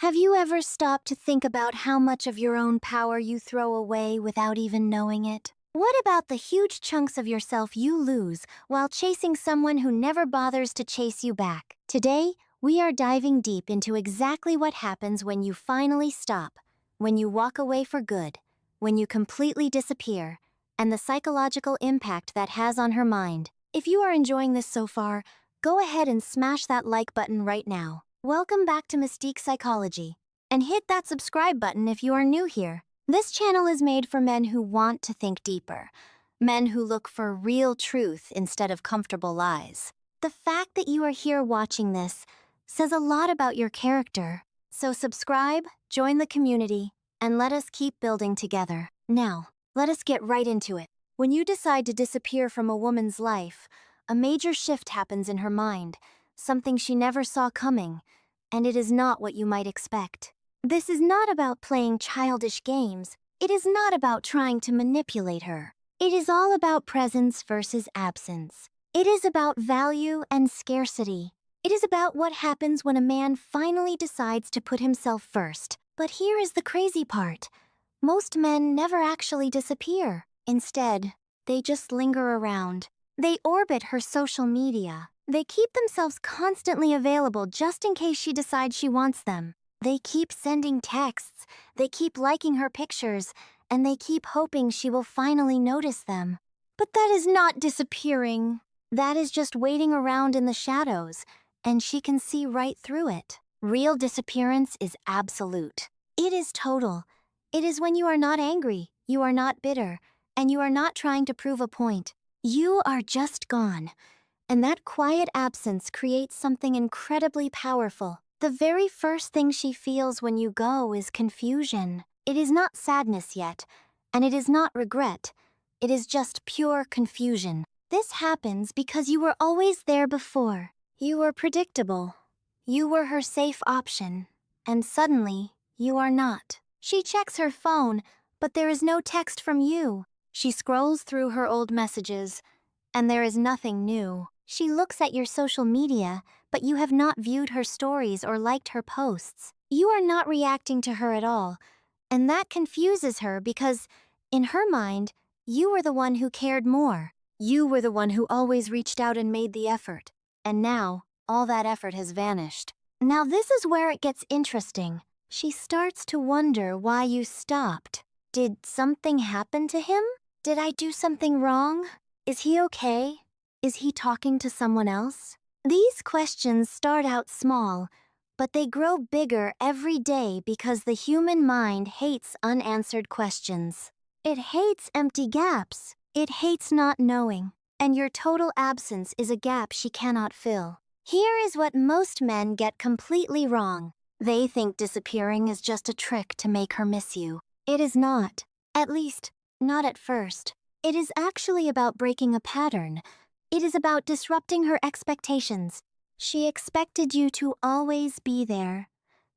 Have you ever stopped to think about how much of your own power you throw away without even knowing it? What about the huge chunks of yourself you lose while chasing someone who never bothers to chase you back? Today, we are diving deep into exactly what happens when you finally stop, when you walk away for good, when you completely disappear, and the psychological impact that has on her mind. If you are enjoying this so far, go ahead and smash that like button right now. Welcome back to Mystique Psychology, and hit that subscribe button if you are new here. This channel is made for men who want to think deeper, men who look for real truth instead of comfortable lies. The fact that you are here watching this says a lot about your character, so subscribe, join the community, and let us keep building together. Now, let us get right into it. When you decide to disappear from a woman's life, a major shift happens in her mind, something she never saw coming, and it is not what you might expect. This is not about playing childish games. It is not about trying to manipulate her. It is all about presence versus absence. It is about value and scarcity. It is about what happens when a man finally decides to put himself first. But here is the crazy part. Most men never actually disappear. Instead, they just linger around. They orbit her social media. They keep themselves constantly available just in case she decides she wants them. They keep sending texts, they keep liking her pictures, and they keep hoping she will finally notice them. But that is not disappearing. That is just waiting around in the shadows, and she can see right through it. Real disappearance is absolute. It is total. It is when you are not angry, you are not bitter, and you are not trying to prove a point. You are just gone. And that quiet absence creates something incredibly powerful. The very first thing she feels when you go is confusion. It is not sadness yet, and it is not regret. It is just pure confusion. This happens because you were always there before. You were predictable. You were her safe option. And suddenly, you are not. She checks her phone, but there is no text from you. She scrolls through her old messages, and there is nothing new. She looks at your social media, but you have not viewed her stories or liked her posts. You are not reacting to her at all, and that confuses her because, in her mind, you were the one who cared more. You were the one who always reached out and made the effort. And now, all that effort has vanished. Now this is where it gets interesting. She starts to wonder why you stopped. Did something happen to him? Did I do something wrong? Is he okay? Is he talking to someone else? These questions start out small, but they grow bigger every day because the human mind hates unanswered questions. It hates empty gaps. It hates not knowing. And your total absence is a gap she cannot fill. Here is what most men get completely wrong. They think disappearing is just a trick to make her miss you. It is not. At least, not at first. It is actually about breaking a pattern. It is about disrupting her expectations. She expected you to always be there,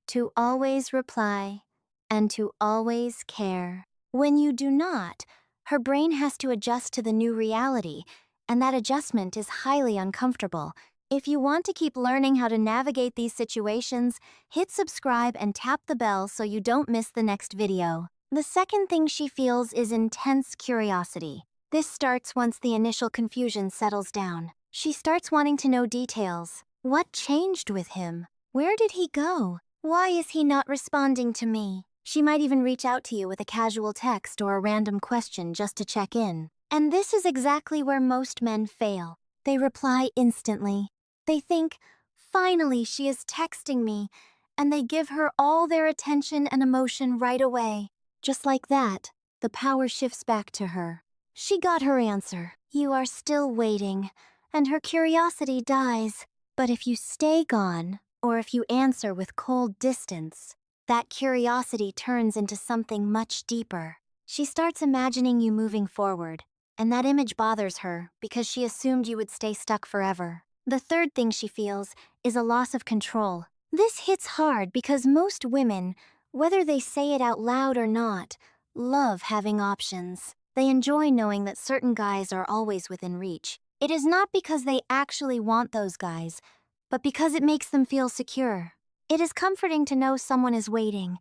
to always reply, and to always care. When you do not, her brain has to adjust to the new reality, and that adjustment is highly uncomfortable. If you want to keep learning how to navigate these situations, hit subscribe and tap the bell so you don't miss the next video. The second thing she feels is intense curiosity. This starts once the initial confusion settles down. She starts wanting to know details. What changed with him? Where did he go? Why is he not responding to me? She might even reach out to you with a casual text or a random question just to check in. And this is exactly where most men fail. They reply instantly. They think, finally she is texting me, and they give her all their attention and emotion right away. Just like that, the power shifts back to her. She got her answer. You are still waiting, and her curiosity dies. But if you stay gone, or if you answer with cold distance, that curiosity turns into something much deeper. She starts imagining you moving forward, and that image bothers her because she assumed you would stay stuck forever. The third thing she feels is a loss of control. This hits hard because most women, whether they say it out loud or not, love having options. They enjoy knowing that certain guys are always within reach. It is not because they actually want those guys, but because it makes them feel secure. It is comforting to know someone is waiting,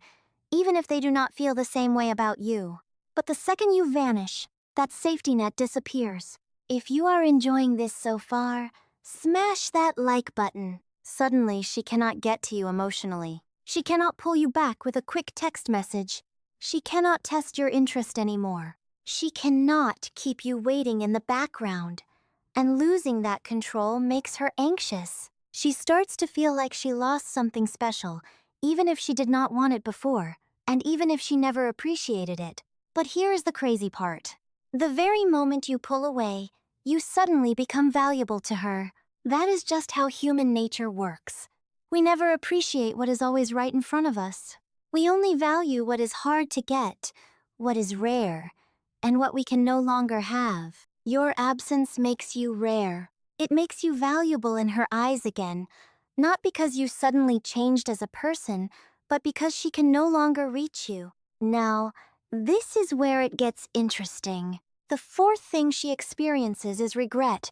even if they do not feel the same way about you. But the second you vanish, that safety net disappears. If you are enjoying this so far, smash that like button. Suddenly, she cannot get to you emotionally. She cannot pull you back with a quick text message. She cannot test your interest anymore. She cannot keep you waiting in the background. And losing that control makes her anxious. She starts to feel like she lost something special, even if she did not want it before, and even if she never appreciated it. But here is the crazy part. The very moment you pull away, you suddenly become valuable to her. That is just how human nature works. We never appreciate what is always right in front of us. We only value what is hard to get, what is rare, and what we can no longer have. Your absence makes you rare. It makes you valuable in her eyes again, not because you suddenly changed as a person, but because she can no longer reach you. Now, this is where it gets interesting. The fourth thing she experiences is regret,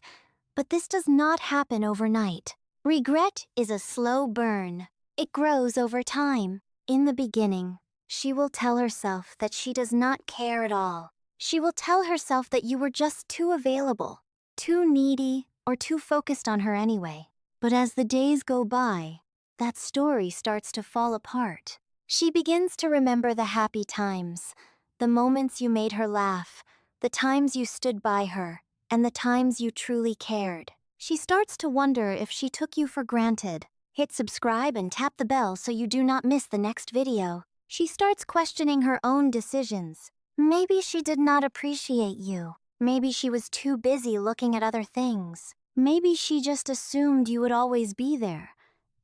but this does not happen overnight. Regret is a slow burn. It grows over time. In the beginning, she will tell herself that she does not care at all. She will tell herself that you were just too available, too needy, or too focused on her anyway. But as the days go by, that story starts to fall apart. She begins to remember the happy times, the moments you made her laugh, the times you stood by her, and the times you truly cared. She starts to wonder if she took you for granted. Hit subscribe and tap the bell so you do not miss the next video. She starts questioning her own decisions. Maybe she did not appreciate you. Maybe she was too busy looking at other things. Maybe she just assumed you would always be there.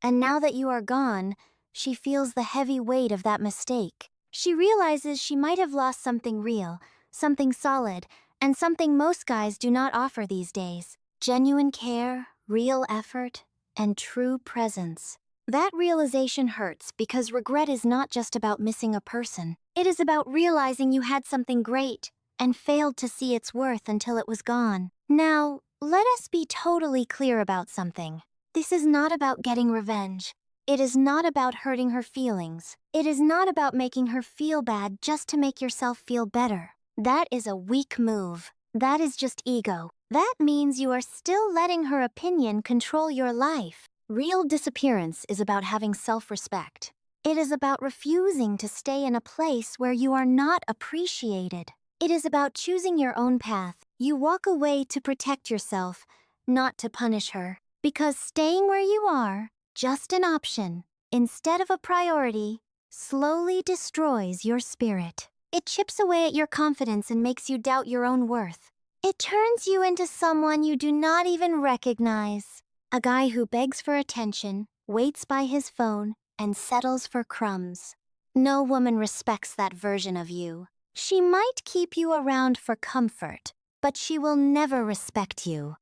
And now that you are gone, she feels the heavy weight of that mistake. She realizes she might have lost something real, something solid, and something most guys do not offer these days. Genuine care, real effort, and true presence. That realization hurts because regret is not just about missing a person. It is about realizing you had something great and failed to see its worth until it was gone. Now, let us be totally clear about something. This is not about getting revenge. It is not about hurting her feelings. It is not about making her feel bad just to make yourself feel better. That is a weak move. That is just ego. That means you are still letting her opinion control your life. Real disappearance is about having self-respect. It is about refusing to stay in a place where you are not appreciated. It is about choosing your own path. You walk away to protect yourself, not to punish her. Because staying where you are, just an option, instead of a priority, slowly destroys your spirit. It chips away at your confidence and makes you doubt your own worth. It turns you into someone you do not even recognize. A guy who begs for attention, waits by his phone, and settles for crumbs. No woman respects that version of you. She might keep you around for comfort, but she will never respect you.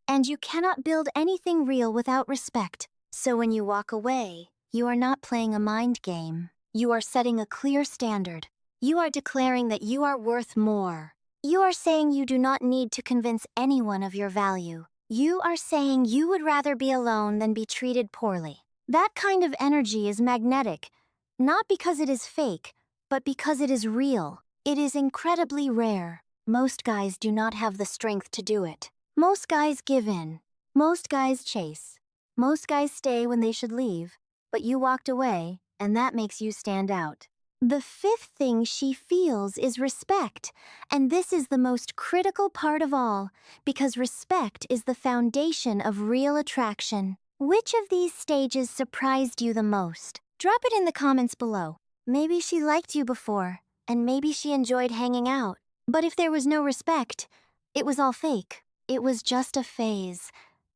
And you cannot build anything real without respect. So when you walk away, you are not playing a mind game. You are setting a clear standard. You are declaring that you are worth more. You are saying you do not need to convince anyone of your value. You are saying you would rather be alone than be treated poorly. That kind of energy is magnetic, not because it is fake, but because it is real. It is incredibly rare. Most guys do not have the strength to do it. Most guys give in. Most guys chase. Most guys stay when they should leave. But you walked away, and that makes you stand out. The fifth thing she feels is respect, and this is the most critical part of all, because respect is the foundation of real attraction. Which of these stages surprised you the most? Drop it in the comments below. Maybe she liked you before, and maybe she enjoyed hanging out. But if there was no respect, it was all fake. It was just a phase,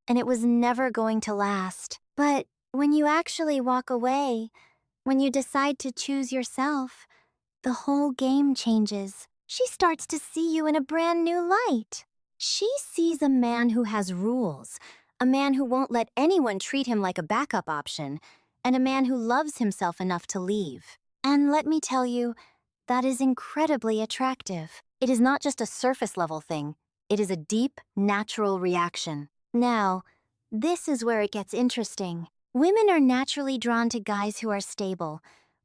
and it was never going to last. But when you actually walk away, when you decide to choose yourself, the whole game changes. She starts to see you in a brand new light. She sees a man who has rules, a man who won't let anyone treat him like a backup option, and a man who loves himself enough to leave. And let me tell you, that is incredibly attractive. It is not just a surface-level thing. It is a deep, natural reaction. Now, this is where it gets interesting. Women are naturally drawn to guys who are stable,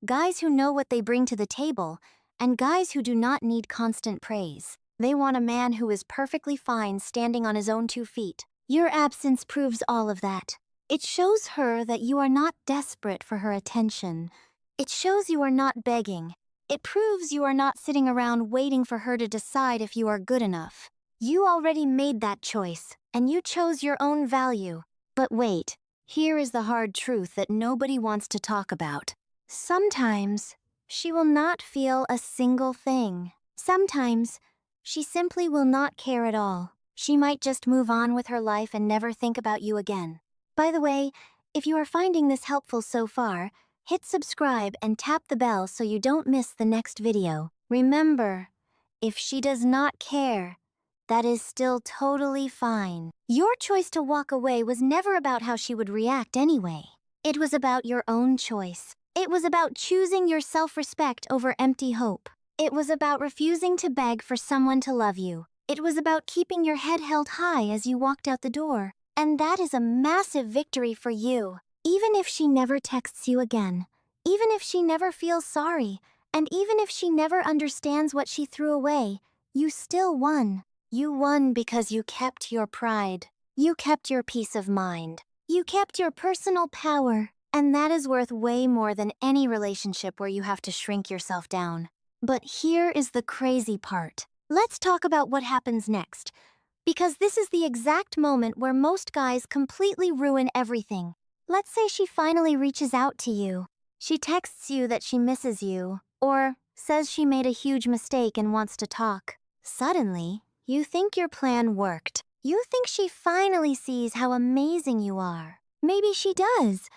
guys who know what they bring to the table, and guys who do not need constant praise. They want a man who is perfectly fine standing on his own 2 feet. Your absence proves all of that. It shows her that you are not desperate for her attention. It shows you are not begging. It proves you are not sitting around waiting for her to decide if you are good enough. You already made that choice, and you chose your own value. But wait, here is the hard truth that nobody wants to talk about. Sometimes, she will not feel a single thing. Sometimes, she simply will not care at all. She might just move on with her life and never think about you again. By the way, if you are finding this helpful so far, hit subscribe and tap the bell so you don't miss the next video. Remember, if she does not care, that is still totally fine. Your choice to walk away was never about how she would react anyway. It was about your own choice. It was about choosing your self-respect over empty hope. It was about refusing to beg for someone to love you. It was about keeping your head held high as you walked out the door. And that is a massive victory for you. Even if she never texts you again, even if she never feels sorry, and even if she never understands what she threw away, you still won. You won because you kept your pride. You kept your peace of mind. You kept your personal power. And that is worth way more than any relationship where you have to shrink yourself down. But here is the crazy part. Let's talk about what happens next. Because this is the exact moment where most guys completely ruin everything. Let's say she finally reaches out to you. She texts you that she misses you, or says she made a huge mistake and wants to talk. Suddenly, you think your plan worked. You think she finally sees how amazing you are. Maybe she does,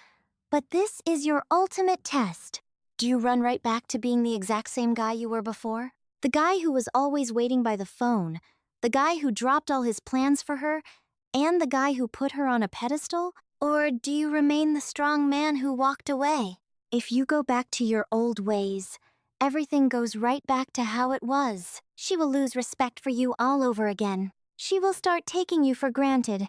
but this is your ultimate test. Do you run right back to being the exact same guy you were before? The guy who was always waiting by the phone, the guy who dropped all his plans for her, and the guy who put her on a pedestal? Or do you remain the strong man who walked away? If you go back to your old ways, everything goes right back to how it was. She will lose respect for you all over again. She will start taking you for granted,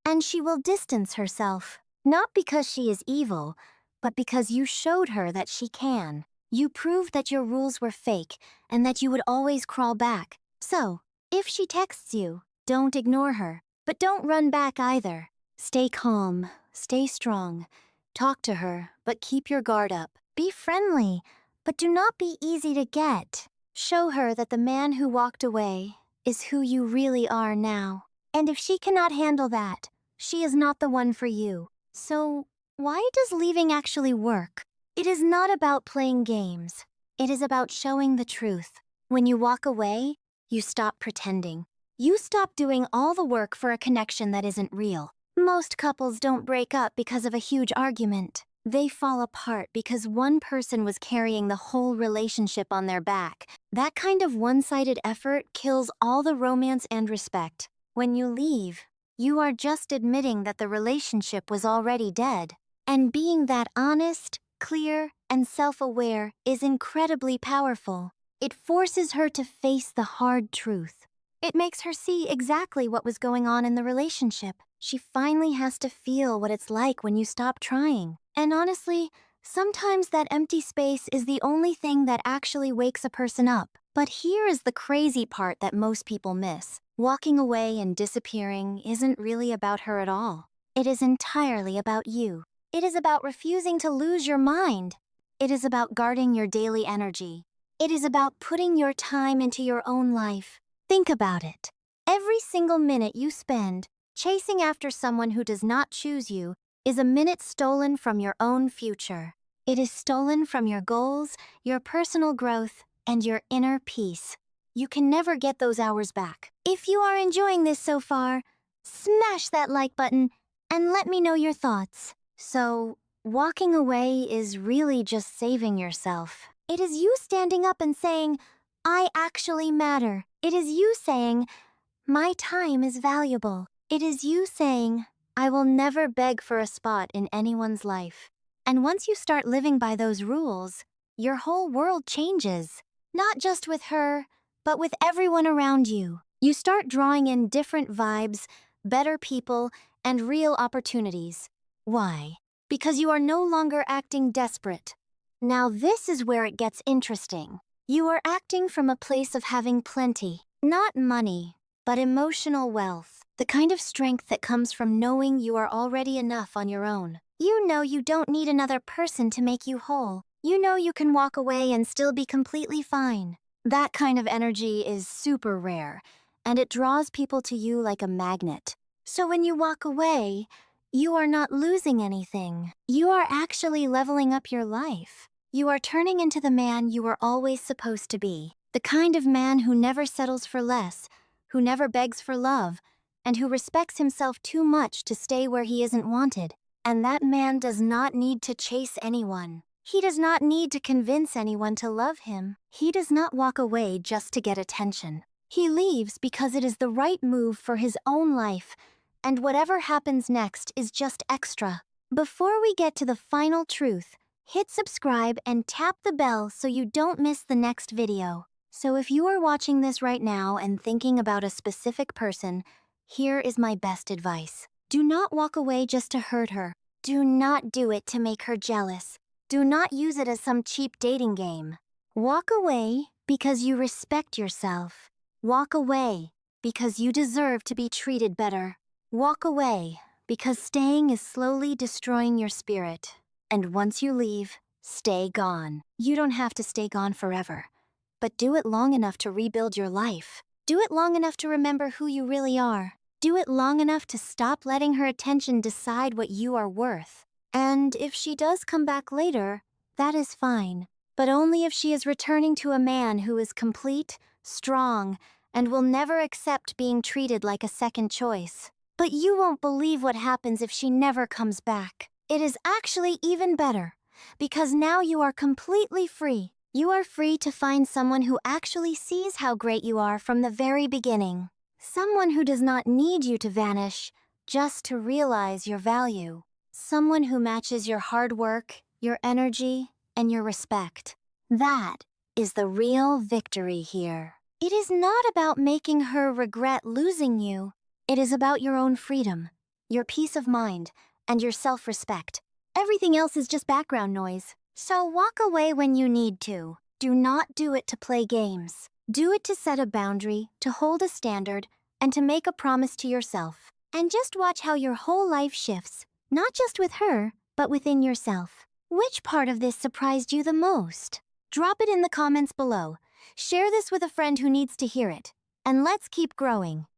and she will distance herself. Not because she is evil, but because you showed her that she can. You proved that your rules were fake and that you would always crawl back. So, if she texts you, don't ignore her, but don't run back either. Stay calm, stay strong. Talk to her, but keep your guard up. Be friendly, but do not be easy to get. Show her that the man who walked away is who you really are now. And if she cannot handle that, she is not the one for you. So, why does leaving actually work? It is not about playing games. It is about showing the truth. When you walk away, you stop pretending. You stop doing all the work for a connection that isn't real. Most couples don't break up because of a huge argument. They fall apart because one person was carrying the whole relationship on their back. That kind of one-sided effort kills all the romance and respect. When you leave, you are just admitting that the relationship was already dead. And being that honest, clear, and self-aware is incredibly powerful. It forces her to face the hard truth. It makes her see exactly what was going on in the relationship. She finally has to feel what it's like when you stop trying. And honestly, sometimes that empty space is the only thing that actually wakes a person up. But here is the crazy part that most people miss. Walking away and disappearing isn't really about her at all. It is entirely about you. It is about refusing to lose your mind. It is about guarding your daily energy. It is about putting your time into your own life. Think about it. Every single minute you spend chasing after someone who does not choose you is a minute stolen from your own future. It is stolen from your goals, your personal growth, and your inner peace. You can never get those hours back. If you are enjoying this so far, smash that like button and let me know your thoughts. So, walking away is really just saving yourself. It is you standing up and saying, I actually matter. It is you saying, my time is valuable. It is you saying, I will never beg for a spot in anyone's life. And once you start living by those rules, your whole world changes. Not just with her, but with everyone around you. You start drawing in different vibes, better people, and real opportunities. Why? because you are no longer acting desperate. Now this is where it gets interesting. You are acting from a place of having plenty, not money, but emotional wealth, the kind of strength that comes from knowing you are already enough on your own. You know you don't need another person to make you whole. You know you can walk away and still be completely fine. That kind of energy is super rare, and it draws people to you like a magnet. So when you walk away, you are not losing anything. You are actually leveling up your life. You are turning into the man you were always supposed to be. The kind of man who never settles for less, who never begs for love, and who respects himself too much to stay where he isn't wanted. And that man does not need to chase anyone. He does not need to convince anyone to love him. He does not walk away just to get attention. He leaves because it is the right move for his own life, and whatever happens next is just extra. Before we get to the final truth, hit subscribe and tap the bell so you don't miss the next video. So if you are watching this right now and thinking about a specific person, here is my best advice. Do not walk away just to hurt her. Do not do it to make her jealous. Do not use it as some cheap dating game. Walk away because you respect yourself. Walk away because you deserve to be treated better. Walk away because staying is slowly destroying your spirit. And once you leave, stay gone. You don't have to stay gone forever, but do it long enough to rebuild your life. Do it long enough to remember who you really are. Do it long enough to stop letting her attention decide what you are worth. And if she does come back later, that is fine, but only if she is returning to a man who is complete, strong, and will never accept being treated like a second choice. But you won't believe what happens if she never comes back. It is actually even better, because now you are completely free. You are free to find someone who actually sees how great you are from the very beginning. Someone who does not need you to vanish, just to realize your value. Someone who matches your hard work, your energy, and your respect. That is the real victory here. It is not about making her regret losing you. It is about your own freedom, your peace of mind, and your self-respect. Everything else is just background noise. So walk away when you need to. Do not do it to play games. Do it to set a boundary, to hold a standard, and to make a promise to yourself. And just watch how your whole life shifts, not just with her, but within yourself. Which part of this surprised you the most? Drop it in the comments below. Share this with a friend who needs to hear it. And let's keep growing.